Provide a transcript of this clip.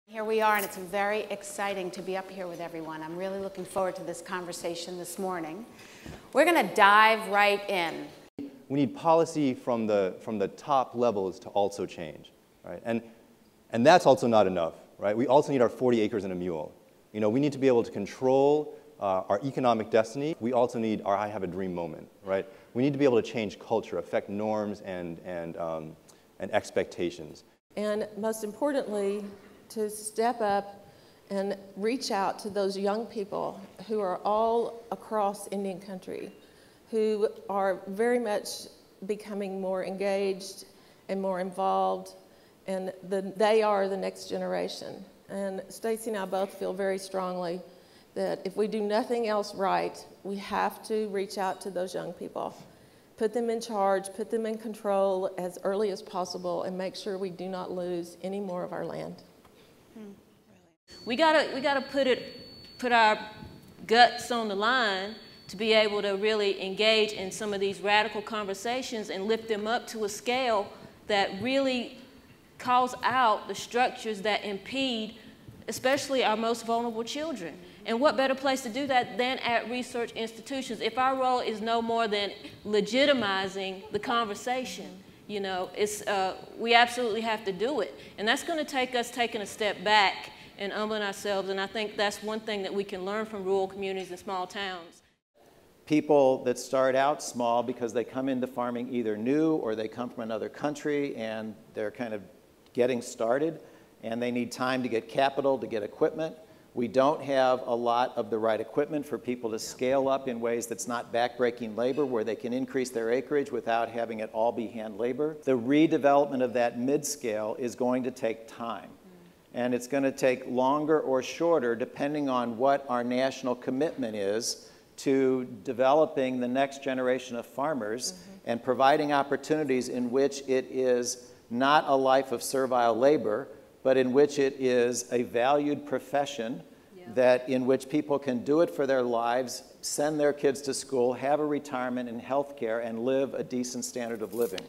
Here we are, and it's very exciting to be up here with everyone. I'm really looking forward to this conversation this morning. We're going to dive right in. We need policy from the top levels to also change, right? And that's also not enough, right? We also need our 40 acres and a mule. You know, we need to be able to control our economic destiny. We also need our I have a dream moment, right? We need to be able to change culture, affect norms and expectations. And most importantly, to step up and reach out to those young people who are all across Indian country, who are very much becoming more engaged and more involved, and they are the next generation. And Stacey and I both feel very strongly that if we do nothing else right, we have to reach out to those young people, put them in charge, put them in control as early as possible, and make sure we do not lose any more of our land. We gotta put our guts on the line to be able to really engage in some of these radical conversations and lift them up to a scale that really calls out the structures that impede, especially our most vulnerable children. And what better place to do that than at research institutions? If our role is no more than legitimizing the conversation, you know, we absolutely have to do it. And that's going to take us taking a step back and humbling ourselves. And I think that's one thing that we can learn from rural communities and small towns. People that start out small because they come into farming either new or they come from another country and they're kind of getting started and they need time to get capital, to get equipment. We don't have a lot of the right equipment for people to scale up in ways that's not backbreaking labor, where they can increase their acreage without having it all be hand labor. The redevelopment of that mid-scale is going to take time. And it's going to take longer or shorter depending on what our national commitment is to developing the next generation of farmers and providing opportunities in which it is not a life of servile labor, but in which it is a valued profession in which people can do it for their lives, send their kids to school, have a retirement and health care, and live a decent standard of living.